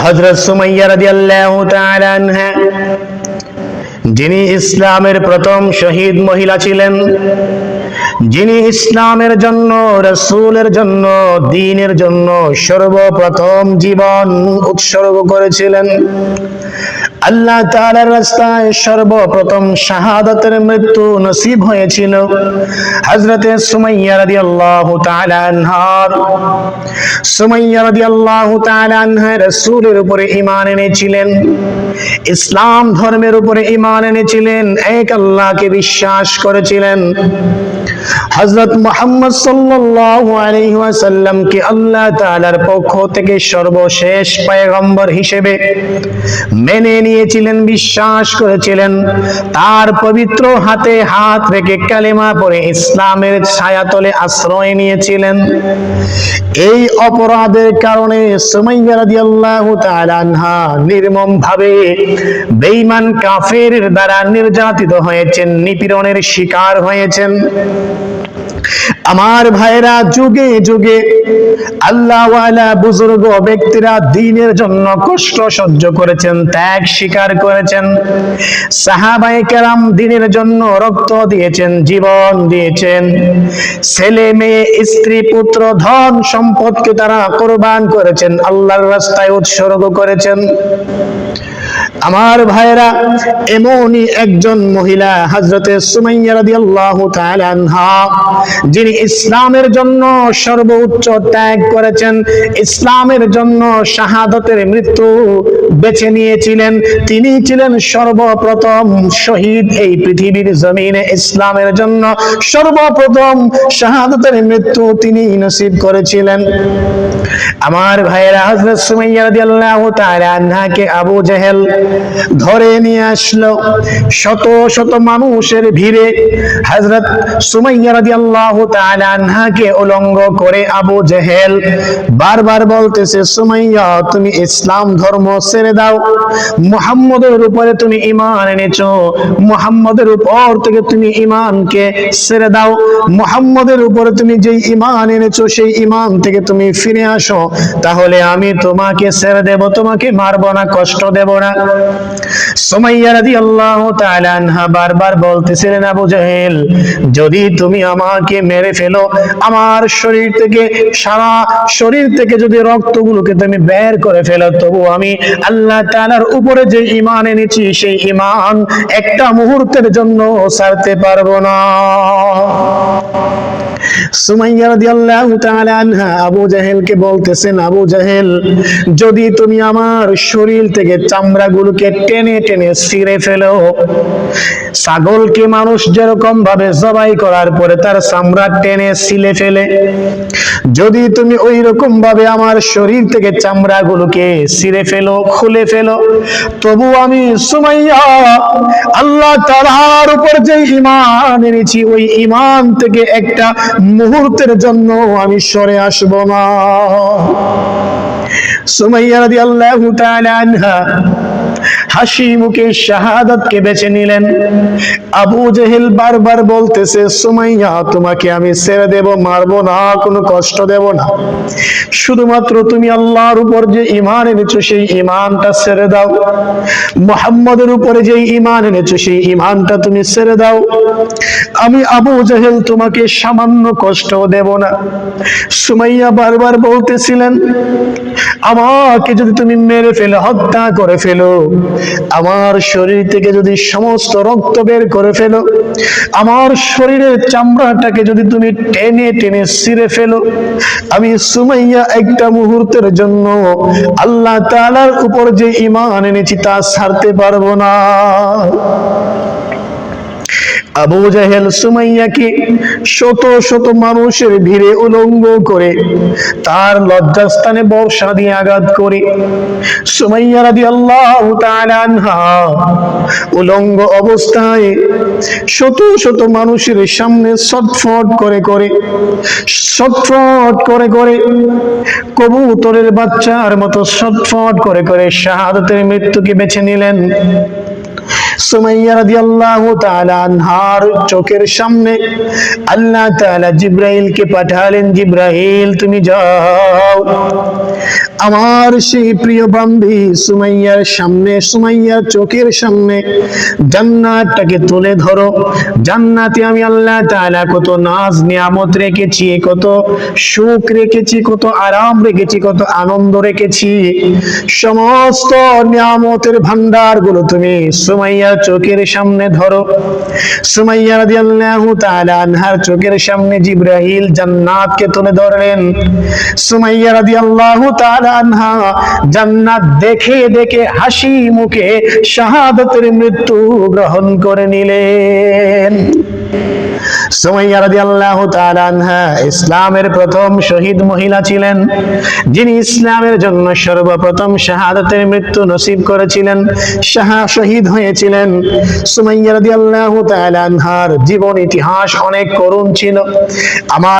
হযরত সুমাইয়া রাদিয়াল্লাহু তাআলা আনহা, যিনি ইসলামের প্রথম শহীদ মহিলা ছিলেন, যিনি ইসলামের জন্য, রাসূলের জন্য, দ্বীনের জন্য সর্বপ্রথম জীবন উৎসর্গ করেছিলেন, আল্লাহ তাআলার রাস্তায় সর্বপ্রথম শাহাদাতের মৃত্যু নসিব হয়েছিল হযরতে সুমাইয়া রাদিয়াল্লাহু তাআলা আনহার। সুমাইয়া রাদিয়াল্লাহু তাআলা আনহা রাসূলের উপরে ঈমান এনেছিলেন, ইসলাম ধর্মের উপরে ঈমান এনেছিলেন, এক আল্লাহকে বিশ্বাস করেছিলেন। হযরত মুহাম্মদ সাল্লাল্লাহু আলাইহি ওয়াসাল্লামকে আল্লাহ তাআলার পক্ষ থেকে সর্বশেষ পয়গম্বর হিসেবে মেনে নিয়েছিলেন, বিশ্বাস করেছিলেন। তার পবিত্র হাতে হাত রেখে কালেমা পড়ে ইসলামের ছায়াতলে আশ্রয় নিয়েছিলেন। এই অপরাধের কারণে সুমাইয়া রাদিয়াল্লাহু তাআলা আনহা নির্মমভাবে বেঈমান কাফেরের দ্বারা নির্যাতিত হয়েছেন, নিপীড়নের শিকার হয়েছেন। আমার ভাইরা, যুগে যুগে আল্লাহওয়ালা বুজুর্গ ব্যক্তিরা দ্বীনের জন্য কষ্ট সহ্য করেছেন, ত্যাগ স্বীকার করেছেন। সাহাবায়ে কেরাম দ্বীনের জন্য রক্ত দিয়েছেন, জীবন দিয়েছেন। ছেলে মেয়ে, স্ত্রী, পুত্র, ধন সম্পদকে তারা কোরবান করেছেন, আল্লাহর রাস্তায় উৎসর্গ করেছেন। আমার ভাইরা, এমনই একজন মহিলা হযরতে সুমাইয়া রাদিয়াল্লাহু তাআলা আনহা, যিনি ইসলামের জন্য সর্বোচ্চ ত্যাগ করেছেন, ইসলামের জন্য শাহাদাতের মৃত্যু বেছে নিয়েছিলেন। তিনি ছিলেন সর্বপ্রথম শহীদ এই পৃথিবীর জমিনে। ইসলামের জন্য সর্বপ্রথম শাহাদাতের মৃত্যু তিনি নসিব করেছিলেন। আমার ভাইরা, হযরত সুমাইয়া রাদিয়াল্লাহু তাআলা আনহাকে আবু জেহেল ধরে নিয়ে আসলো শত শত মানুষের ভিড়ে। হযরত সুমাইয়া রাদিয়াল্লাহু তাআলা আনহাকে উলঙ্গ করে আবু জেহেল বারবার বলতেছে, সুমাইয়া তুমি ইসলাম ধর্ম ছেড়ে দাও, মুহাম্মদের উপরে তুমি ঈমান এনেছো, মুহাম্মদের উপর থেকে তুমি ঈমানকে ছেড়ে দাও, মুহাম্মদের উপরে তুমি যে ঈমান এনেছো সেই ঈমান থেকে তুমি ফিরে আসো, তাহলে আমি তোমাকে ছেড়ে দেব, তোমাকে মারব না, কষ্ট দেব না। সুমাইয়া রাদিয়াল্লাহু তাআলা আনহা বারবার বলতেছিলেন, আবু জেহেল যদি তুমি আমাকে মেরে ফেলো, আমার শরীর থেকে, সারা শরীর থেকে যদি রক্তগুলোকে তুমি বের করে ফেলো, তবু আমি আল্লাহ তাআলার উপরে যে ঈমান এনেছি সেই ঈমান একটা মুহূর্তের জন্য ছাড়তে পারবো না। সুমাইয়া রাদিয়াল্লাহু তাআলা আনহা আবু জেহেলকে বলতেছেন, আবু জেহেল যদি তুমি আমার শরীর থেকে চামড়াগুলোকে টেনে টেনে ছিঁড়ে ফেলো, ছাগলকে মানুষ যেরকম ভাবে জবাই করার পরে তার চামড়া টেনে ছিলে ফেলে, যদি তুমি ওই রকম ভাবে আমার শরীর থেকে চামড়াগুলোকে ছিঁড়ে ফেলো, খুলে ফেলো, তবু আমি সুমাইয়া আল্লাহ তাআলার উপর যে ঈমান এনেছি ওই ঈমান থেকে একটা মুহূর্তের জন্য আমি সরে আসব না। সুমাইয়া রাদিয়াল্লাহু তাআলা আনহা হাসি মুখে শাহাদাতকে বেছে নিলেন। আবু জেহেল বারবার বলতেছে, সুমাইয়া তোমাকে আমি ছেড়ে দেব, মারবো না, কোনো কষ্ট দেব না, শুধুমাত্র তুমি আল্লাহর উপর যে ঈমান এনেছো সেই ঈমানটা ছেড়ে দাও, মুহাম্মদের উপরে যে ঈমান এনেছো সেই ঈমানটা তুমি ছেড়ে দাও, আমি আবু জেহেল তোমাকে সামান্য কষ্ট দেব না। সুমাইয়া বারবার বলতেছিলেন, আমাকে যদি তুমি মেরে ফেলো, হত্যা করে ফেলো, আমার শরীর থেকে যদি সমস্ত রক্ত বের করে ফেলো, আমার শরীরের চামড়াটাকে যদি তুমি টেনে টেনে ছিঁড়ে ফেলো, আমি সুমাইয়া একটা মুহূর্তের জন্য আল্লাহ তাআলার উপর যে ঈমান এনেছি তা ছাড়তে পারবো না। আবু জেহেল সুমাইয়াকে শত শত মানুষের ভিড়ে উলঙ্গ করে তার লজ্জাস্থানে বর্ষা দিয়ে আঘাত করে সুমাইয়া রাদিয়াল্লাহু তাআলা আনহা উলঙ্গ অবস্থায় শত শত মানুষের সামনে ছটফট করে কবুতরের বাচ্চার মতো ছটফট করে শাহাদাতের মৃত্যুকে বেছে নিলেন। সুমাইয়া রাদিয়াল্লাহু তাআলা আনহার চোখের সামনে আল্লাহ তাআলা জিবরাইলকে পাঠালেন, জিবরাইল তুমি যাও আমার সেই প্রিয় বান্ধবী সুমাইয়ার সামনে, সুমাইয়ার চোখের সামনে জান্নাতটাকে তুলে ধরো। জান্নাতে আমি আল্লাহ তাআলা কত নাজ নিয়ামত রেখেছি, কত সুখ রেখেছি, কত আরাম রেখেছি, কত আনন্দ রেখেছি। সমস্ত নিয়ামতের ভান্ডার গুলো তুমি সুমাইয়ার চোখের সামনে ধরো। সুমাইয়া রাদিয়াল্লাহু তাআলা আনহার চোখের সামনে জিবরাইল জান্নাতকে তুলে ধরলেন। সুমাইয়া রাদিয়াল্লাহু তাআলা আনহা জান্নাত দেখে দেখে হাসি মুখে শাহাদাতের মৃত্যু গ্রহণ করে নিলেন। সুমাইয়া রাদিয়াল্লাহু তাআলা আনহা ইসলামের প্রথম শহীদ মহিলা ছিলেন, যিনি ইসলামের জন্য সর্বপ্রথম শাহাদাতের মৃত্যু নসিব করেছিলেন, শহীদ হয়েছিলেন। সুমাইয়া রাদিয়াল্লাহু তাআলা আনহার জীবন ইতিহাস অনেক করুণ ছিল। আমার